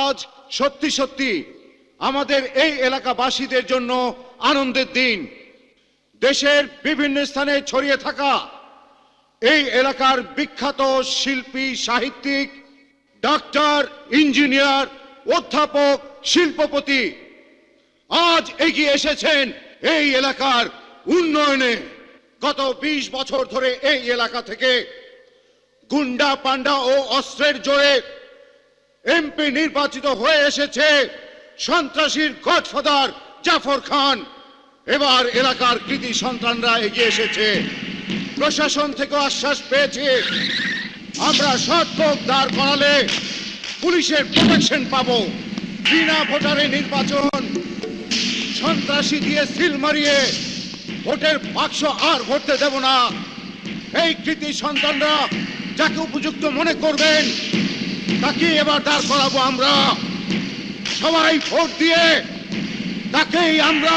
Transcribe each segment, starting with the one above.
আজ সত্যি সত্যি আমাদের এই এলাকাবাসীদের জন্য আনন্দের দিন। দেশের বিভিন্ন স্থানে ছড়িয়ে থাকা এই এলাকার বিখ্যাত শিল্পী, সাহিত্যিক, ডাক্তার, ইঞ্জিনিয়ার, অধ্যাপক, শিল্পপতি আজ এগিয়ে এসেছেন এই এলাকার উন্নয়নে। গত 20 বছর ধরে এই এলাকা থেকে গুন্ডা, পান্ডা ও অস্ত্রের জোরে এমপি নির্বাচিত হয়ে এসেছে সন্ত্রাসীর গডফাদার জাফর খান। এবার এলাকার কৃতি সন্তানরা এগিয়ে এসেছে। প্রশাসন থেকে আশ্বাস পেয়েছে আমরা সৎ লোক দাঁড় করালে পুলিশের প্রোটেকশন পাবো। বিনা ভোটারে নির্বাচন, সন্ত্রাসী দিয়ে সিল মারিয়ে ভোটের বাক্স আর ভরতে দেব না। এই কৃতি সন্তানরা যাকে উপযুক্ত মনে করবেন তাকে এবার দাঁড় করাবো আমরা। সবাই ভোট দিয়ে তাকেই আমরা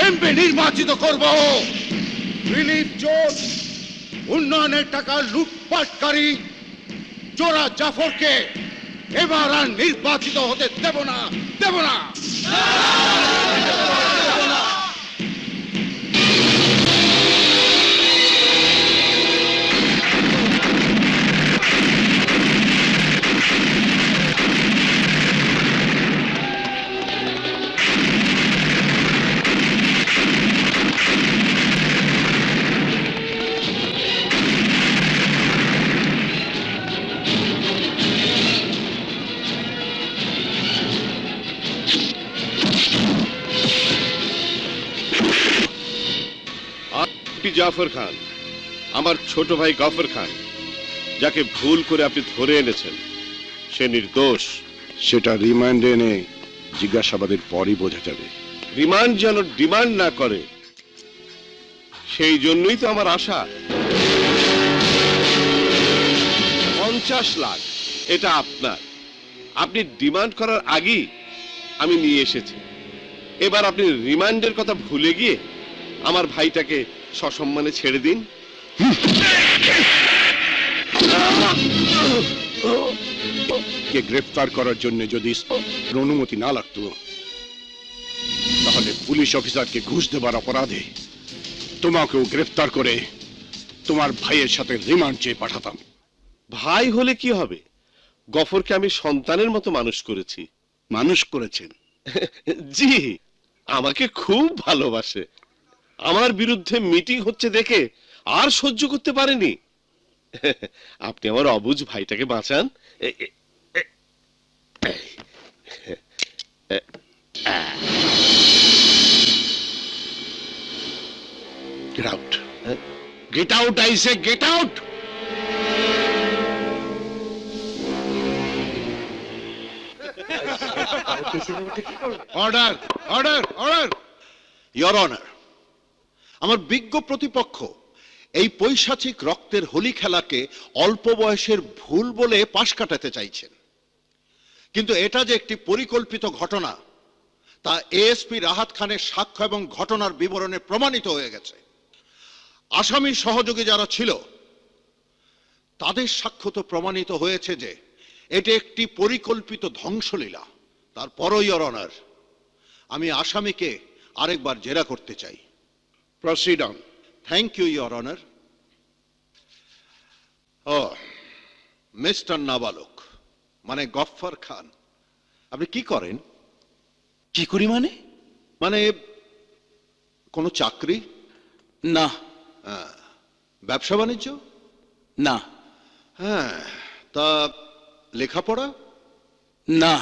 এমপি নির্বাচিত করব। রিলিফ চোর, উন্নয়নের টাকা লুটপাটকারী চোরা জাফরকে এবার আর নির্বাচিত হতে দেব না, দেব না। জাফর খান, আমার ছোট ভাই গফর খান, যাকে ভুল করে আপনি ধরে এনেছেন, সে নির্দোষ। সেটা রিমান্ড এনে জিজ্ঞাসাবাদের পরই বোঝা যাবে। রিমান্ড যেন ডিমান্ড না করে, সেই জন্যই তো আমার আশা। 50 লাখ এটা আপনার। আপনি ডিমান্ড করার আগেই আমি নিয়ে এসেছি। এবার আপনি রিমান্ডের কথা ভুলে গিয়ে আমার ভাইটাকে সসম্মানে ছেড়ে দিন। কে গ্রেফতার করার জন্য যদি অনুমতি না লাগতো তাহলে পুলিশ অফিসারকে ঘুষ দেবার অপরাধে তোমাকেও গ্রেফতার করে তোমার ভাইয়ের সাথে রিমান্ড চেয়ে পাঠাতাম। ভাই হলে কি হবে? গফরকে আমি সন্তানের মতো মানুষ করেছি। মানুষ করেছেন? জি, আমাকে খুব ভালোবাসে। আমার বিরুদ্ধে মিটিং হচ্ছে দেখে আর সহ্য করতে পারেনি। আপনি আমার অবুঝ ভাইটাকে বাঁচান। Get out. Get out, I say, get out. Order, order, order. Your honour, আমার বিজ্ঞ প্রতিপক্ষ এই পৈশাচিক রক্তের হোলি খেলাকে অল্প বয়সের ভুল বলে পাশ কাটাতে চাইছেন, কিন্তু এটা যে একটি পরিকল্পিত ঘটনা তা এএসপি রাহাত খানের সাক্ষ্য এবং ঘটনার বিবরণে প্রমাণিত হয়ে গেছে। আসামির সহযোগী যারা ছিল তাদের সাক্ষ্য তো প্রমাণিত হয়েছে যে এটি একটি পরিকল্পিত ধ্বংসলীলা। তারপরও ইওর অনার, আমি আসামিকে আরেকবার জেরা করতে চাই। Proceed on. Thank you your honour. ও মিস্টার নাবালক, মানে গফফর খান, আপনি কি করেন? কি করি মানে? মানে কোনো চাকরি? না। ব্যবসা বাণিজ্য? না। হ্যাঁ, তা লেখাপড়া? না।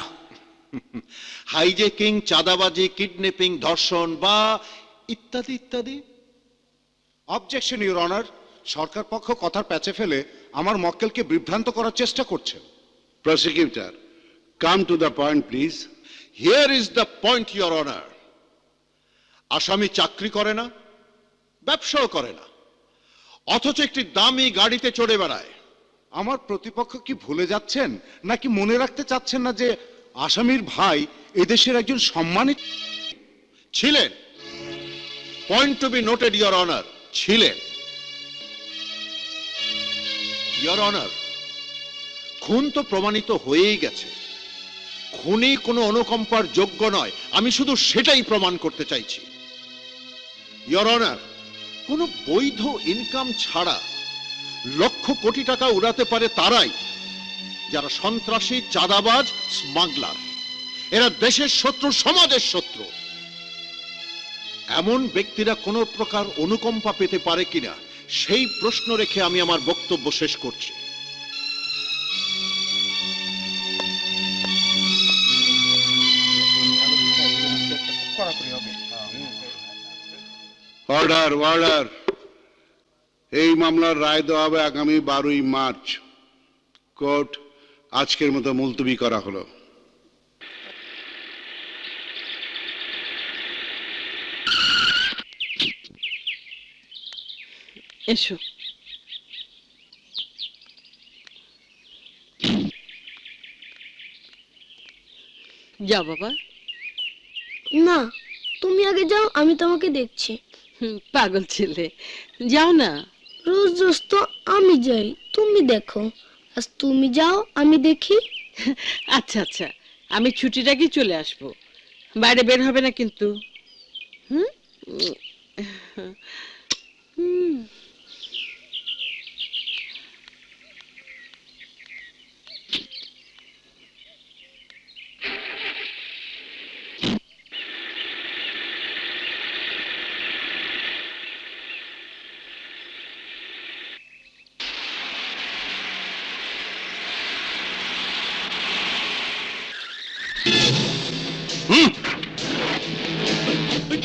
হাইজেকিং, চাঁদাবাজি, কিডন্যাপিং, ধর্ষণ বা ইত্যাদি ইত্যাদি? Objection your honour. সরকার পক্ষ কথার প্যাচে ফেলে আমার মক্কেলকে বিভ্রান্ত করার চেষ্টা করছে। Prosecutor, come to the point, please. Here is the point your honour. আসামি চাকরি করে না, ব্যবসাও করে না, অথচ একটি দামি গাড়িতে চড়ে বেড়ায়। আমার প্রতিপক্ষ কি ভুলে যাচ্ছেন নাকি মনে রাখতে চাচ্ছেন না যে আসামির ভাই এদেশের একজন সম্মানিত ছিলেন? Point to be noted your honour, ছিলেন। ইওর অনার, খুন তো প্রমাণিত হয়েই গেছে, খুনি কোনো অনুকম্পার যোগ্য নয়, আমি শুধু সেটাই প্রমাণ করতে চাইছি। ইওর অনার, কোনো বৈধ ইনকাম ছাড়া লক্ষ কোটি টাকা উড়াতে পারে তারাই যারা সন্ত্রাসী, চাঁদাবাজ, স্মাগলার। এরা দেশের শত্রু, সমাজের শত্রু। এমন ব্যক্তিরা কোনো প্রকার অনুকম্পা পেতে পারে কিনা সেই প্রশ্ন রেখে আমি আমার বক্তব্য শেষ করছি। Order, order. এই মামলার রায় দেওয়া হবে আগামী 12ই মার্চ। কোর্ট আজকের মতো মুলতবি করা হলো। এসো। যাও বাবা। না, তুমি আগে যাও, আমি তোমাকে দেখছি। পাগল ছেলে, যাও না। রোজ রোজ তো আমি যাই, তুমি দেখো। আজ তুমি যাও, আমি দেখি। আচ্ছা আচ্ছা, আমি ছুটির আগেই চলে আসবো। বাইরে বের হবে না কিন্তু। হুম।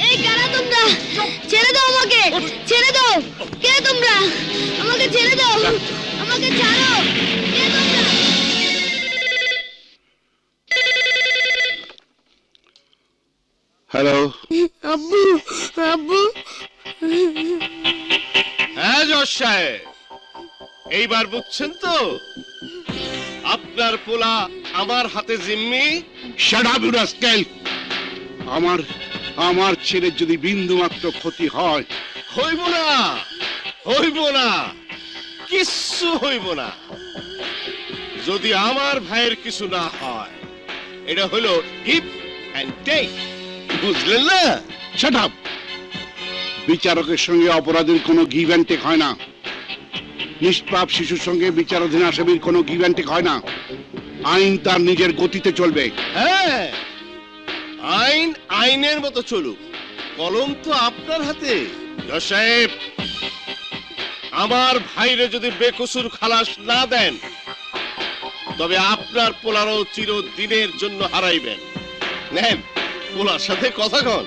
এই কারা তোমরা? ছেড়ে দাও আমাকে, ছেড়ে দাও। কে তোমরা? আমাকে ছেড়ে দাও, আমাকে ছাড়ো। কে তোমরা? হ্যালো। আব্বু, আব্বু। হ্যাঁ জজ সাহেব, এইবার বুঝছেন তো আপনার পোলা আমার হাতে জিম্মি। Shut up you rascal. আমার ছেলের যদি বিন্দু মাত্র ক্ষতি হয়, হইব না, হইব না, কিচ্ছু হইব না। যদি আমার ভাইয়ের কিছু না হয়, এটা হলো গিভ এন্ড টেক, বুঝলেন না? Shut up. বিচারকের সঙ্গে অপরাধীর কোনো গিভ অ্যান্ড টেক হয় না। নিষ্পাপ শিশুর সঙ্গে বিচারাধীন আসামির কোনো গিভ অ্যান্ড টেক হয় না। আইন তার নিজের গতিতে চলবে। হ্যাঁ, আইন আইনের মতো চলুক, কলম তো আপনার হাতে। জজ সাহেব, আমার ভাইরে যদি বেকসুর খালাস না দেন, তবে আপনার পোলারও চিরদিনের জন্য হারাইবেন। নেন, পোলার সাথে কথা কন,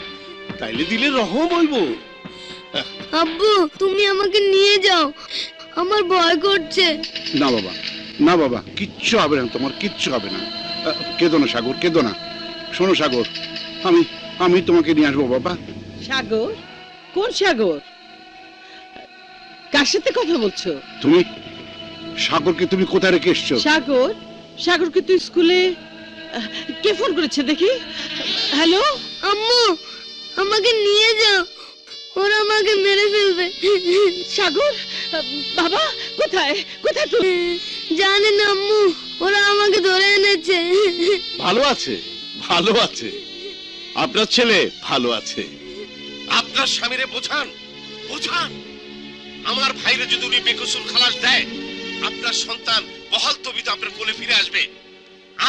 তাইলে দিলে রহম হইব। আব্বু, তুমি আমাকে নিয়ে যাও, আমার ভয় করছে। না বাবা, না বাবা, কিচ্ছু হবে না, তোমার কিচ্ছু হবে না। কেঁদো না সাগর, কেঁদো না। শোনো সাগর, আমি তোমাকে নিয়ে আসবো বাবা। সাগর? কোন সাগর? কার সাথে কথা বলছো? তুমি সাগরকে তুমি কোথায় রেখে এসছো? সাগর? সাগরকে তুই স্কুলে কে ফোন করেছে দেখি? হ্যালো? আম্মু, আমাকে নিয়ে যাও, ওরা আমাকে মেরে ফেলবে। সাগর? বাবা কোথায়? কোথায় তুই? জানি না আম্মু, ওরা আমাকে ধরে এনেছে। ভালো আছে, ভালো আছে, আপনার ছেলে ভালো আছে। আপনার স্বামীরে বোঝান, বোঝান। আমার ভাইরে যদি উনি বেকসুর খালাস দেয়, আপনার সন্তান বহাল তবিতে আপনার কোলে ফিরে আসবে।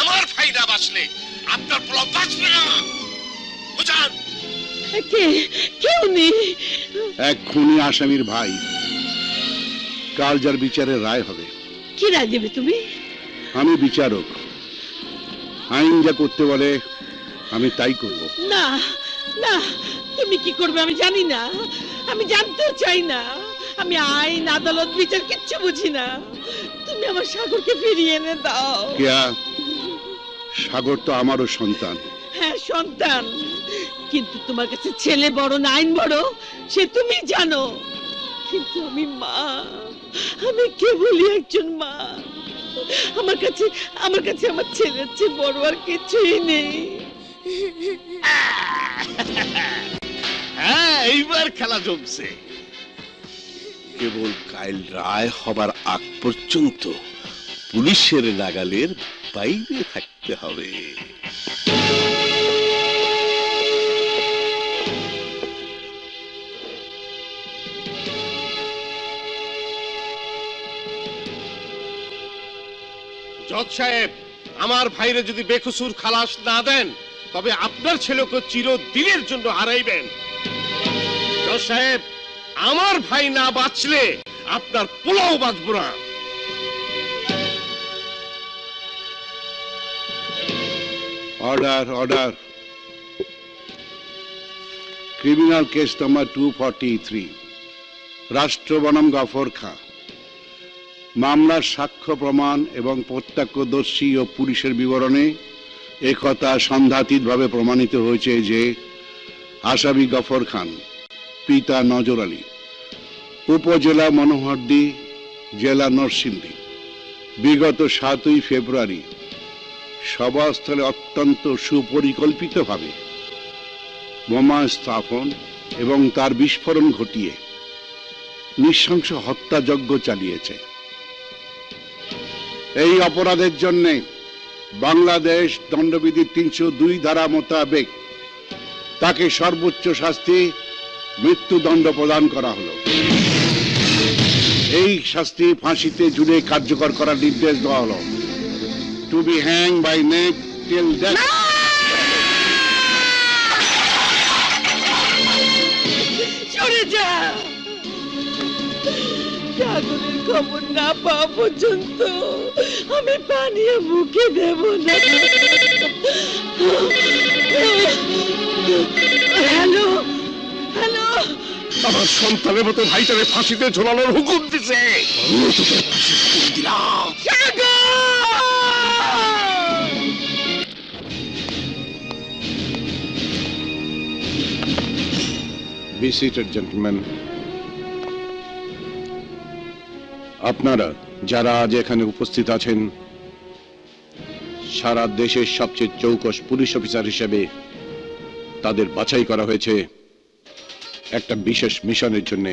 আমার ভাই না বাঁচলে আপনার পোলা বাঁচবে না, বোঝান। কে? কেউ নেই। এক খুনি আসামির ভাই। কাল যার বিচারের রায় হবে। কি রায় দেবে তুমি? আমি বিচারক, আইন যা করতে বলে আমি তাই করব। না না, তুমি কি করবে আমি জানি না, আমি জানতেও চাই না। আমি আইন, আদালত, বিচার কিচ্ছু বুঝি না। তুমি আমার সাগরকে ফিরিয়ে এনে দাও। কেয়া, সাগর তো আমারও সন্তান। হ্যাঁ সন্তান, কিন্তু তোমার কাছে ছেলে বড় না আইন বড়, সে তুমি জানো। কিন্তু আমি মা, আমি কেবলই একজন মা। আমার কাছে আমার ছেলের চেয়ে বড় আর কিছুই নেই। হ্যাঁ, এইবার খেলা জমছে। কেবল কাল রায় হবার আগ পর্যন্ত পুলিশের নাগালের বাইরে থাকতে হবে। জজ সাহেব, আমার ভাইরে যদি বেকসুর খালাস না দেন তবে আপনার ছেলেকে চিরদিনের জন্য হারাইবেন। জজ সাহেব, আমার ভাই না বাঁচলে আপনার পোলাও বাঁচব না। Order order. Criminal case number 243, রাষ্ট্র বনাম গফর খাঁ। মামলার সাক্ষ্য প্রমাণ এবং প্রত্যক্ষদর্শী ও পুলিশের বিবরণে একথা সন্দেহাতীতভাবে প্রমাণিত হয়েছে যে আসামি গফর খান, পিতা নজর আলী, উপজেলা মনোহরদী, জেলা নরসিংদী, বিগত 7ই ফেব্রুয়ারি সভাস্থলে অত্যন্ত সুপরিকল্পিতভাবে বোমা স্থাপন এবং তার বিস্ফোরণ ঘটিয়ে নৃশংস হত্যাযজ্ঞ চালিয়েছে। এই অপরাধের জন্য বাংলাদেশ দণ্ডবিধির 302 ধারা মোতাবেক তাকে সর্বোচ্চ শাস্তি মৃত্যুদণ্ড প্রদান করা হলো। এই শাস্তি ফাঁসিতে ঝুলে কার্যকর করার নির্দেশ দেওয়া হলো। To be hang by neck till death. সরে যা, সাগরের খবর না পাওয়া পর্যন্ত আমি পানিও মুখে দেব না। হ্যালো হ্যালো, আমার সন্তানের মতো ভাইটারে ফাঁসিতে ঝোলানোর হুকুম দিছে। সাগর! Be seated, gentlemen. আপনারা যারা আজ এখানে উপস্থিত আছেন, সারা দেশের সবচেয়ে চৌকস পুলিশ অফিসার হিসেবে তাদের বাছাই করা হয়েছে একটা বিশেষ মিশনের জন্য,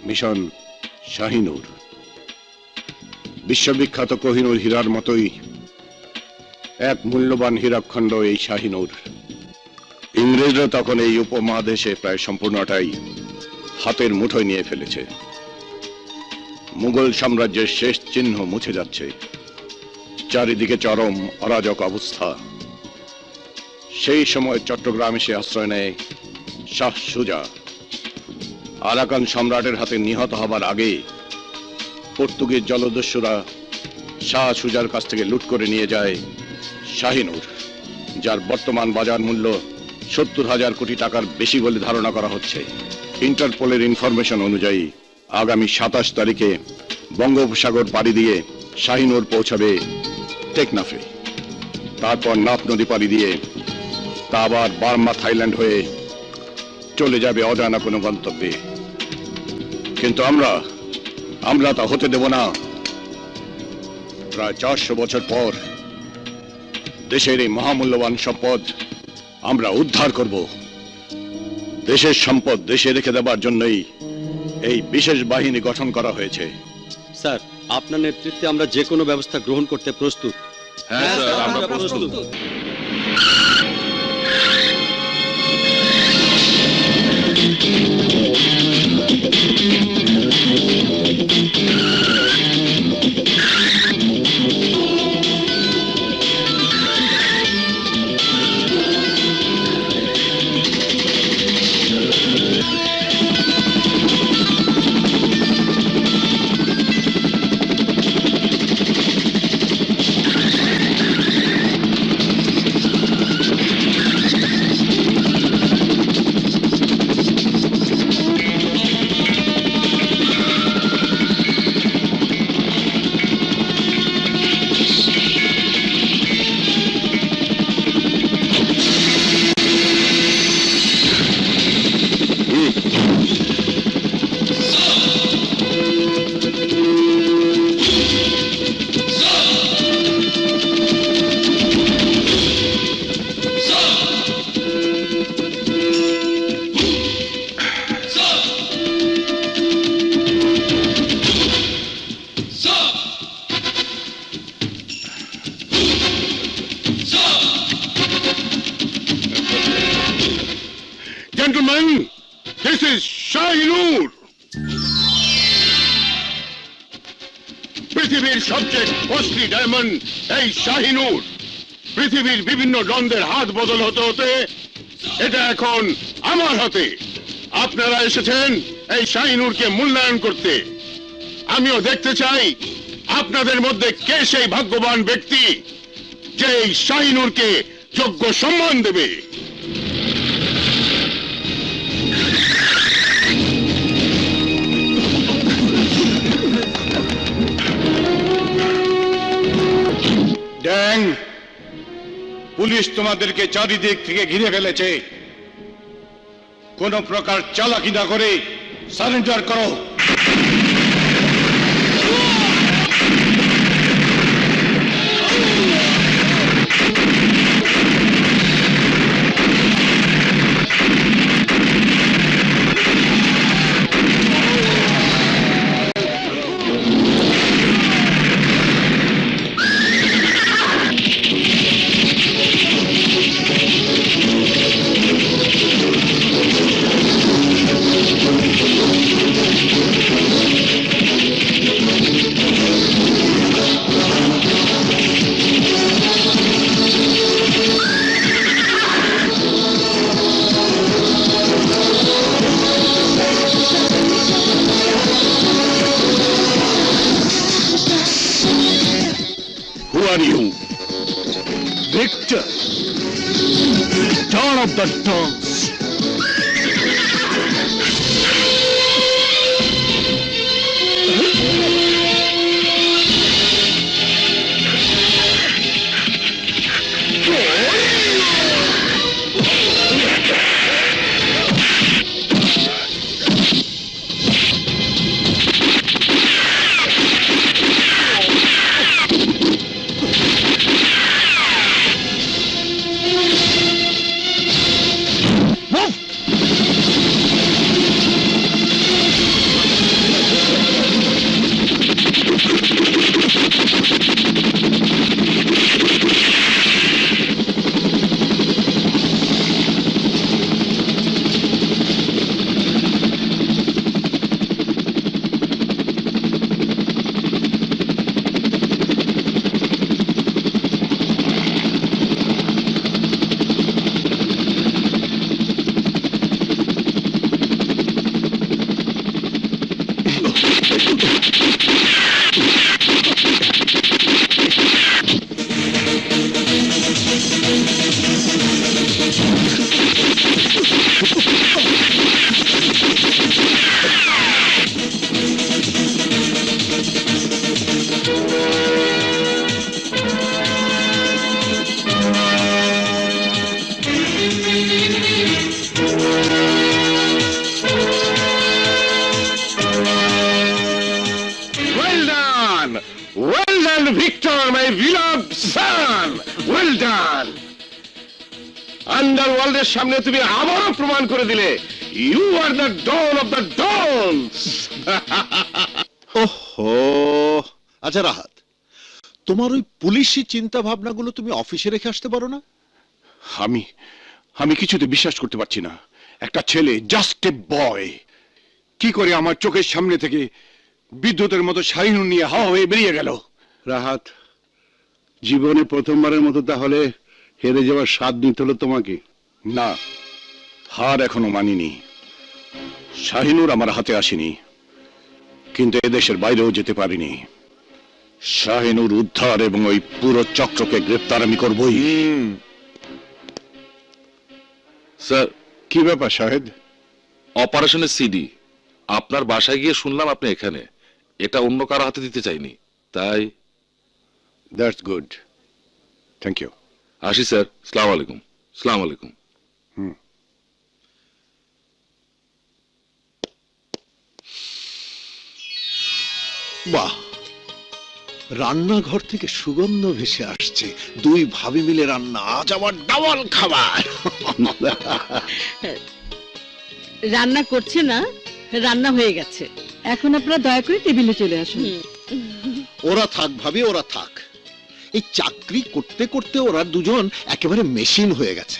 মিশন শাহিনুর। বিশ্ববিখ্যাত কোহিনুর হীরার মতোই এক মূল্যবান হীরাখণ্ড এই শাহিনুর। ইংরেজরা তখন এই উপমহাদেশে প্রায় সম্পূর্ণটাই হাতের মুঠোয় নিয়ে ফেলেছে। মুঘল সাম্রাজ্যের শেষ চিহ্ন মুছে যাচ্ছে, চারিদিকে চরম অরাজক অবস্থা। সেই সময় চট্টগ্রাম এসে আশ্রয় নেয় শাহ সুজা। আরাকান সম্রাটের হাতে নিহত হবার আগে পর্তুগিজ জলদস্যুরা শাহ সুজার কাছ থেকে লুট করে নিয়ে যায় শাহিনুর, যার বর্তমান বাজার মূল্য 70,000 কোটি টাকার বেশি বলে ধারণা করা হচ্ছে। ইন্টারপোলের ইনফরমেশন অনুযায়ী আগামী 27 তারিখে বঙ্গোপসাগর পাড়ি দিয়ে শাহিনুর পৌঁছাবে টেকনাফে। তারপর নাফ নদী পাড়ি দিয়ে তা আবার বার্মা, থাইল্যান্ড হয়ে চলে যাবে অজানা কোনো গন্তব্যে। কিন্তু আমরা তা হতে দেব না। প্রায় 400 বছর পর দেশের এই মহামূল্যবান সম্পদ আমরা উদ্ধার করব। দেশের সম্পদ দেশে রেখে দেবার জন্যই এই বিশেষ বাহিনী গঠন করা হয়েছে। স্যার, আপনার নেতৃত্বে আমরা যে কোনো ব্যবস্থা গ্রহণ করতে প্রস্তুত। হ্যাঁ স্যার, আমরা প্রস্তুত। Gentlemen, this is Shahinur. পৃথিবীর সবচেয়ে কস্টলি ডায়মন্ড এই শাহিনুর পৃথিবীর বিভিন্ন দ্বন্দ্বের হাত বদল হতে হতে এটা এখন আমার হাতে। আপনারা এসেছেন এই শাহিনুরকে মূল্যায়ন করতে। আমিও দেখতে চাই আপনাদের মধ্যে কে সেই ভাগ্যবান ব্যক্তি যে এই শাহিনুরকে যোগ্য সম্মান দেবে। ড্যাং, পুলিশ তোমাদেরকে চারিদিক থেকে ঘিরে ফেলেছে। কোন প্রকার চালাকি না করে সারেন্ডার করো। Who are you? Victor, Dawn of the Dawns. Well done, Victor, my beloved son. Well done. আন্ডারওয়ার্ল্ডের সামনে তুমি আবারও প্রমাণ করে দিলে you are the don of the dons. ওহো, আচ্ছা রাহাত, তোমার ওই পুলিশি চিন্তা ভাবনাগুলো তুমি অফিসে রেখে আসতে পারো না? আমি কিছুতে বিশ্বাস করতে পারছি না। একটা ছেলে, জাস্ট এ বয়, কি করে আমার চোখের সামনে থেকে বিদ্যুতের মতো শাহিনুর নিয়ে হাওয়া হয়ে বেরিয়ে গেল। রাহাত, জীবনে প্রথমবারের মতো তাহলে হেরে যাওয়ার স্বাদ নিতে হলো তোমাকে? না, হার এখনো মানিনি। শাহিনুর আমার হাতে আসেনি, কিন্তু এদেশের বাইরেও যেতে পারিনি। শাহিনুর উদ্ধার এবং ওই পুরো চক্রকে গ্রেপ্তার আমি করবই। স্যার, কি ব্যাপার শাহেদ? অপারেশনের সিডি আপনার বাসায় গিয়ে শুনলাম আপনি এখানে। এটা অন্য কারো হাতে দিতে চাইনি, তাই। That's good, thank you. আসি স্যার, আসসালামু আলাইকুম। আসসালামু আলাইকুম। বাহ, রান্নাঘর থেকে সুগন্ধ ভেসে আসছে। দুই ভাবি মিলে রান্না, আজ আবার ডাবল খাবার। রান্না করছে না, রান্না হয়ে গেছে। এখন আপনারা দয়া করে টেবিলে চলে আসুন। ওরা থাক ভাবি, ওরা থাক। এই চাকরি করতে করতে ওরা দুজন একেবারে মেশিন হয়ে গেছে।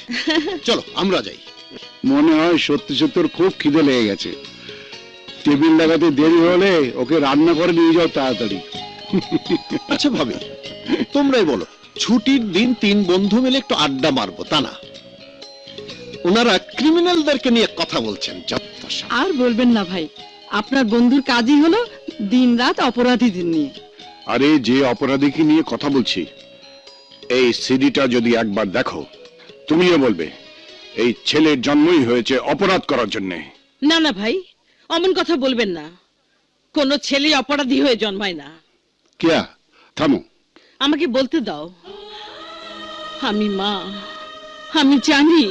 চলো আমরা যাই। মনে হয় সত্যি সত্যি ওর খুব খিদে লেগে গেছে। টেবিল লাগাতে দেরি হলে ওকে রান্না করে নিয়ে যাও তাড়াতাড়ি। আচ্ছা ভাবি, তোমরাই বলো, ছুটির দিন 3 বন্ধু মিলে একটু আড্ডা মারবো, তা না ওনারা ক্রিমিনালদেরকে নিয়ে কথা বলছেন। যত সব। আর বলবেন না ভাই, আপনার বন্ধুর কাজই হলো দিনরাত অপরাধীদের নিয়ে। আরে যে অপরাধীকে নিয়ে কথা বলছি, এই সিডিটা যদি একবার দেখো, তুমিও বলবে এই ছেলের জন্মই হয়েছে অপরাধ করার জন্যে। না না ভাই, অমন কথা বলবেন না। কোনো ছেলে অপরাধী হয়ে জন্মায় না। কিয়া থামো। আমাকে বলতে দাও। আমি মা, আমি জানি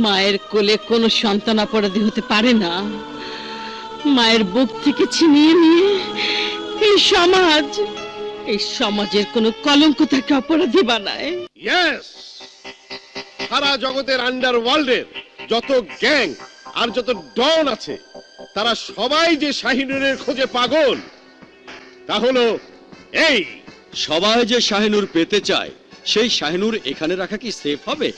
মায়ের কোলে কোনো সন্তান অপরাধী হতে পারে না। মায়ের বুক থেকে ছিনিয়ে নিয়ে এই সমাজের কোনো কলঙ্ক তাকে অপরাধী বানায়। ইয়েস, সারা জগতের আন্ডারওয়ার্ল্ডের যত গ্যাং আর যত ডন আছে, তারা সবাই যে শাহিনুরের খোঁজে পাগল, তা হলো এই। সবাই যে শাহিনুর পেতে চায়, সেই শাহিনুর এখানে রাখা কি সেফ হবে?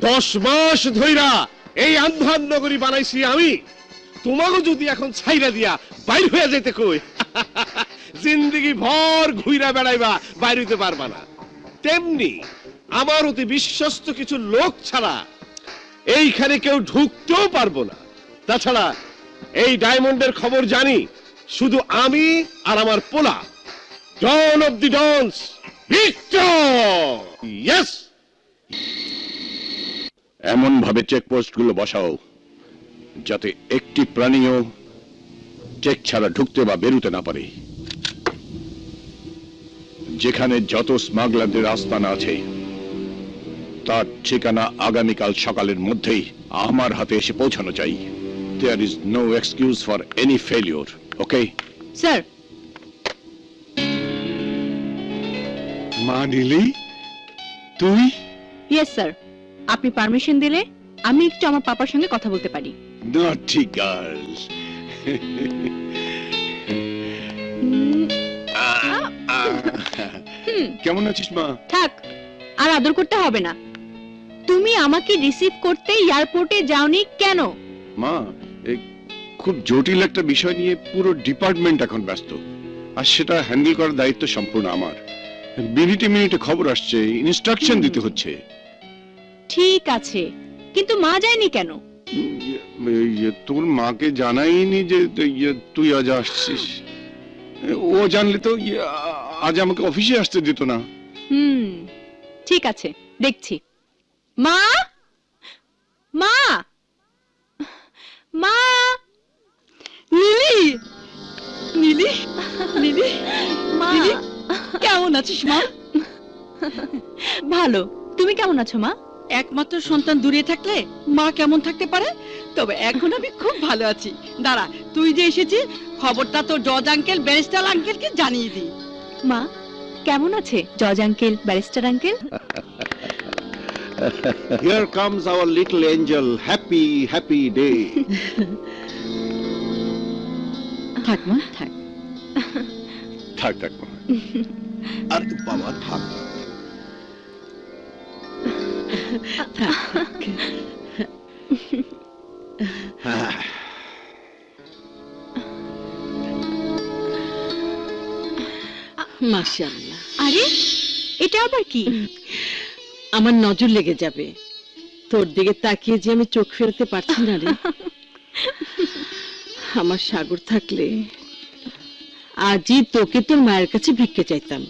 10 মাস ধইরা এই আন্ধার নগরী বানাইছি আমি। তোমাকে যদি এখন ছাইরা দিয়া বাইর হয়ে যেতে কই, জিন্দেগি ভর ঘুইরা বেড়াইবা, বাইর হইতে পারবা না। তেমনি আমার অতি বিশ্বস্ত কিছু লোক ছাড়া এইখানে কেউ ঢুকতেও পারবো না। তাছাড়া এই ডায়মন্ডের খবর জানি শুধু আমি আর আমার পোলা, Don of the Dons, Victor. Yes, এমন ভাবে চেকপোস্ট গুলো বসাও যাতে একটি প্রাণীও চেক ছাড়া ঢুকতে বা বেরুতে না পারে। যেখানে যত স্মাগলারদের আস্তানা আছে তার ঠিকানা আগামীকাল সকালের মধ্যেই আমার হাতে এসে পৌঁছানো চাই। There is no excuse for any failure. Okay? Sir, মা নীলি, তুই? ইয়েস স্যার, আপনি পারমিশন দিলে আমি একটু আমার পাপার সঙ্গে কথা বলতে পারি। Naughty girl. কেমন আছিস মা? থাক, আর আদর করতে হবে না। তুমি আমাকে রিসিভ করতে এয়ারপোর্টে যাওনি কেন? মা, এই খুব জটিল একটা বিষয় নিয়ে পুরো ডিপার্টমেন্ট এখন ব্যস্ত, আর সেটা হ্যান্ডেল করার দায়িত্ব সম্পূর্ণ আমার। মিনিটে মিনিটে খবর আসছে, ইনস্ট্রাকশন দিতে হচ্ছে। ঠিক আছে, কিন্তু মা যায়নি কেন? তোর মাকে জানাইনি যে তুই আজ আসছিস। ও জানলে তো আজ আমাকে অফিসে আসতে দিত না। ঠিক আছে, দেখছি। মা, মা, মা, নীলি, নীলি, নীলি, মা, কেমন আছিস মা? ভালো, তুমি কেমন আছো মা? একমাত্র সন্তান দূরে থাকলে মা কেমন থাকতে পারে? তবে এখন আমি খুব ভালো আছি। দাঁড়া, তুই যে এসেছিস খবরটা তো জজ আঙ্কেল, ব্যারিস্টার আঙ্কেলকে জানিয়ে দি। মা, কেমন আছে জজ uncle, barrister uncle? Here comes our little angel. Happy, happy day. থাক মা, থাক। থাক থাক মা। আর বাবা থাক। মাশাআল্লাহ। আরে এটা আবার কি? আমার নজর লেগে যাবে। তোর দিকে তাকিয়ে যে আমি চোখ ফেরাতে পারছি না রে। আমার সাগর থাকলে আজই তোকে তোর মায়ের কাছে ভিক্ষে চাইতাম।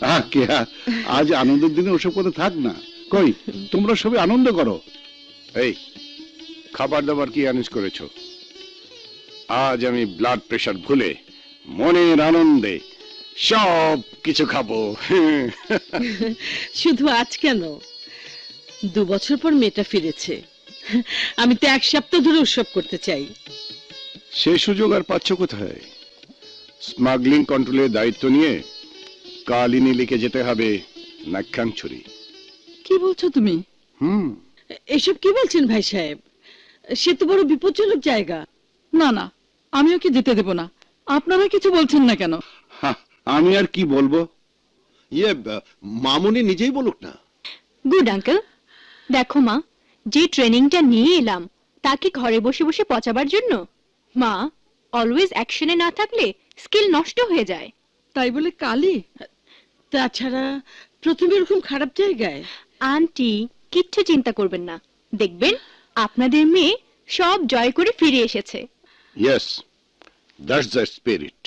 আজ আনন্দের দিনে ওসব কথা থাক না। কই, তোমরা সবাই আনন্দ করো। এই খাবার দাবার কি অ্যারেঞ্জ করেছো? আজ আমি ব্লাড প্রেশার ভুলে মনের আনন্দে সব কিছু খাবো। শুধু আজ কেন, 2 বছর পর মেয়েটা ফিরেছে। আমি তো 1 সপ্তাহ ধরে উৎসব করতে চাই। সে সুযোগ আর পাচ্ছ কোথায়? স্মাগলিং কন্ট্রোলের দায়িত্ব নিয়ে কালই নীলিকে যেতে হবে নাক্ষাংছড়ি। কি বলছো তুমি? এসব কি বলছেন ভাই সাহেব? সে তো বড় বিপজ্জনক জায়গা। না না, আমি ওকে যেতে দেব না। আপনারা কিছু বলছেন না কেন? আমি আর কি বলবো? মামুনি নিজেই বলুক না। Good uncle. দেখো মা, যে ট্রেনিংটা নিয়ে এলাম তা কি ঘরে বসে বসে পচাবার জন্য? মা, অলওয়েজ অ্যাকশনে না থাকলে স্কিল নষ্ট হয়ে যায়। তাই বলে কালি? তাছাড়া প্রথমে এরকম খারাপ জায়গায়। আন্টি, কিচ্ছু চিন্তা করবেন না, দেখবেন আপনাদের মেয়ে সব জয় করে ফিরে এসেছে। Yes, that's the spirit.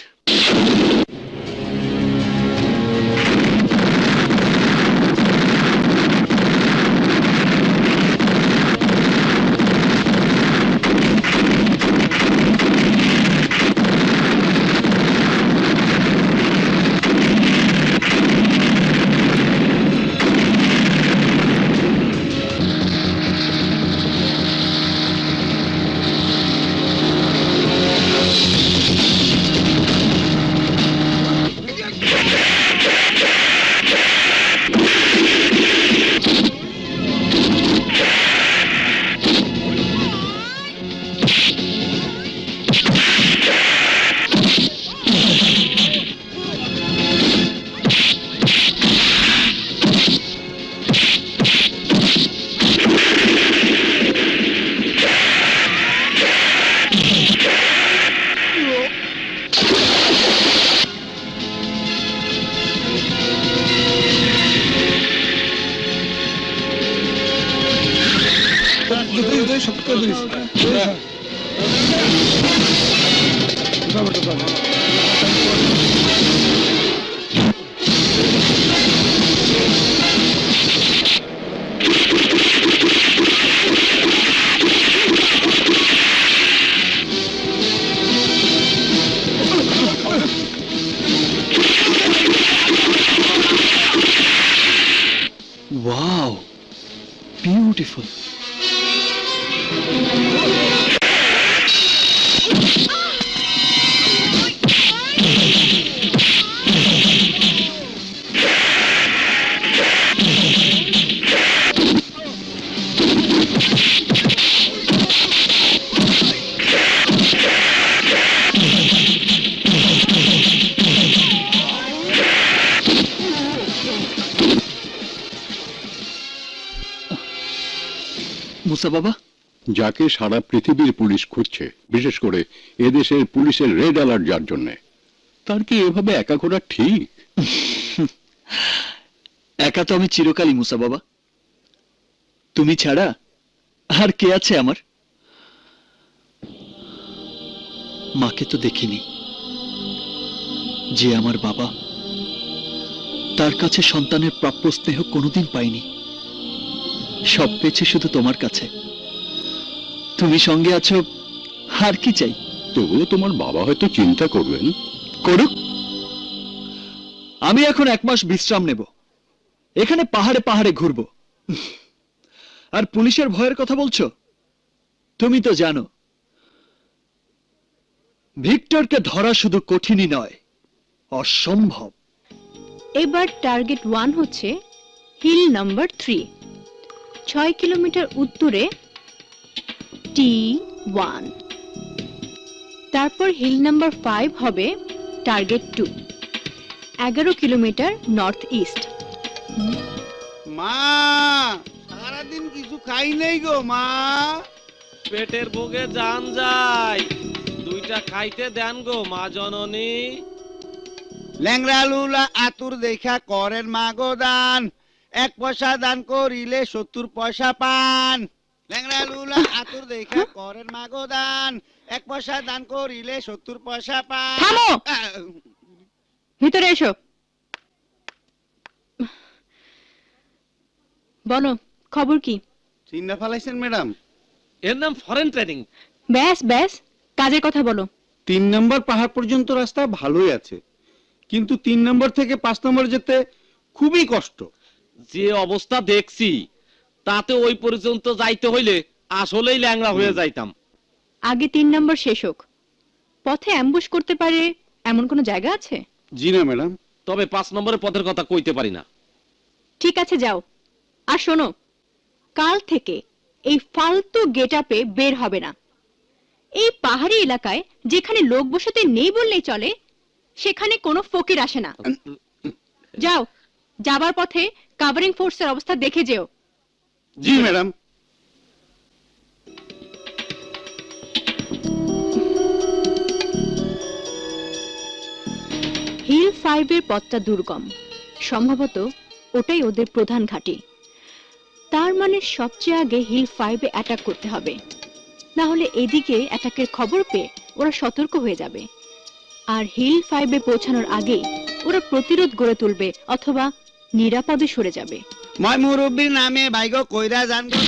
Wow, beautiful. Musa বাবা, যাকে সারা পৃথিবীর পুলিশ খুঁজছে, বিশেষ করে এদেশের পুলিশের রেড অ্যালার্ট যার জন্য, তার কি এভাবে একা ঘোরা ঠিক? একা তো আমি চিরকালই মুসা বাবা, তুমি ছাড়া আর কে আছে আমার? মাকে তো দেখিনি, যে আমার বাবা, তার কাছে সন্তানের প্রাপ্য স্নেহ কোনোদিন পাইনি। সব পেয়েছে শুধু তোমার কাছে, তুমি সঙ্গে আছো, আর কি চাই? তবুও তোমার বাবা হয়তো চিন্তা করবেন। করুক, আমি এখন 1 মাস বিশ্রাম নেব, এখানে পাহাড়ে পাহাড়ে ঘুরবো। আর পুলিশের ভয়ের কথা বলছো? তুমি তো জানো ভিক্টরকে ধরা শুধু কঠিনই নয়, অসম্ভব। এবার টার্গেট 1 হচ্ছে হিল নাম্বার 3, 6 কিলোমিটার উত্তরে T1। তারপর হিল নাম্বার 5 হবে টার্গেট 2, 11 কিলোমিটার নর্থ ইস্ট। মা, সারাদিন কিছু খাই নাই গো মা। পেটের ভোগে জান যায়, 2টা খাইতে দেন গো মা জননী। ল্যাংড়া লুলা আতুর দেখা করেন মা গো দান, 1 পয়সা দান করিলে 70 পয়সা পান। ল্যাংড়া লুলা আতুর দেখা করেন মা গো দান, 1 পয়সা দান করিলে 70 পয়সা পান। থামো! ভিতরে এসো, বলো খবর কি? চিন্তা ফেলাইছেন ম্যাডাম? এর নাম ফরেন ট্রেনিং। ব্যাস ব্যাস, কাজের কথা বলো। 3 নম্বর পাহাড় পর্যন্ত রাস্তা ভালোই আছে, কিন্তু 3 নম্বর থেকে 5 নম্বর যেতে খুবই কষ্ট। যে অবস্থা দেখছি তাতে ওই পর্যন্ত যাইতে হইলে আসলেই ল্যাংড়া হয়ে যাইতাম। আগে 3 নম্বর শেষ হোক, পথে অ্যাম্বুশ করতে পারে এমন কোনো জায়গা আছে? জি না ম্যাডাম। তবে 5 নম্বরের পথের কথা কইতে পারি না। ঠিক আছে, যাও। আর শোনো, কাল থেকে এই ফালতু গেটআপে বের হবে না। এই পাহাড়ি এলাকায় যেখানে লোক বসতি নেই বললেই চলে, সেখানে কোনো ফকির আসে না। যাও, যাবার পথে কভারিং ফোর্সের অবস্থা দেখে যেও। জি ম্যাডাম। 5-এর পথটা দুর্গম, সম্ভবত ওটাই ওদের প্রধান ঘাঁটি। তার মানে সবচেয়ে আগে হিল 5-এ অ্যাটাক করতে হবে, না হলে এদিকে অ্যাটাকের খবর পেয়ে ওরা সতর্ক হয়ে যাবে, আর হিল 5-এ পৌঁছানোর আগেই ওরা প্রতিরোধ গড়ে তুলবে অথবা নিরাপদে সরে যাবে। মই মুরব্বীর নামে বাইগো কইরা জান গো।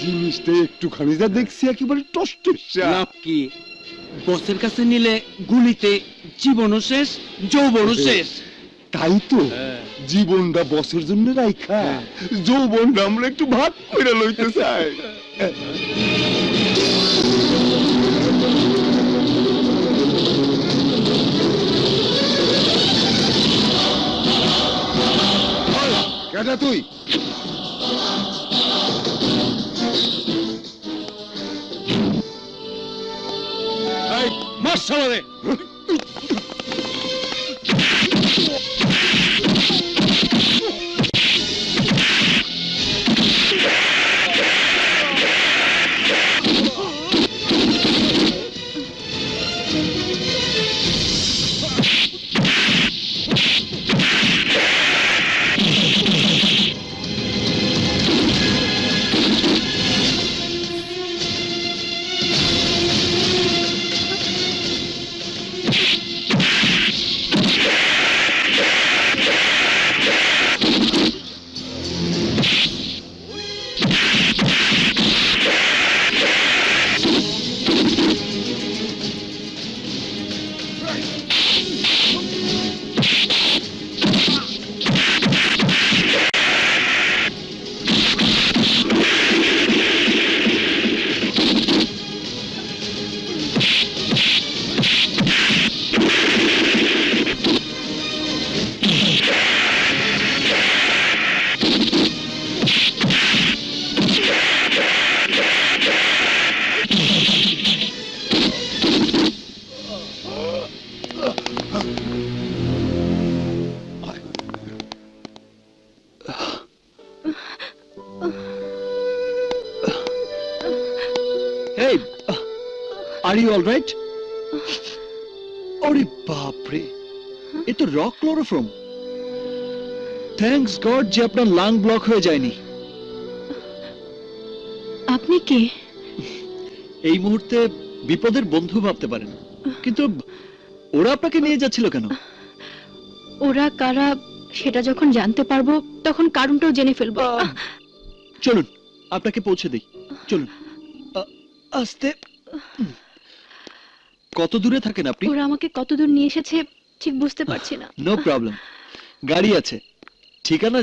জিনিসটা একটুখানি যা দেখছি একেবারে টস্টসা। লাভ কি? বসের কাছে নিলে গুলিতে জীবনও শেষ, যৌবনও শেষ। তাই তো জীবনটা বসের জন্য রাইখা যৌবনটা আমরা একটু ভাগ করে লইতে চাই। কেটা তুই? মার সালারে। Hey, are you all right? ওরে বাপ রে, এ তো রক ক্লোরোফর্ম। থ্যাঙ্কস গড যে আপনার লাং ব্লক হয়ে যায়নি। আপনি কে? এই মুহূর্তে বিপদের বন্ধু ভাবতে পারেন, কিন্তু ওরা আপনাকে নিয়ে যাচ্ছিল কেন? ওরা কারা সেটা যখন জানতে পারবো তখন কারণটাও জেনে ফেলবো। চলুন আপনাকে পৌঁছে দিই, চলুন। আস্তে। কত দূরে থাকেন আপনি? ওরা আমাকে কত দূর নিয়ে এসেছে ঠিক বুঝতে পারছি না। নো প্রবলেম, গাড়ি আছে, ঠিকানা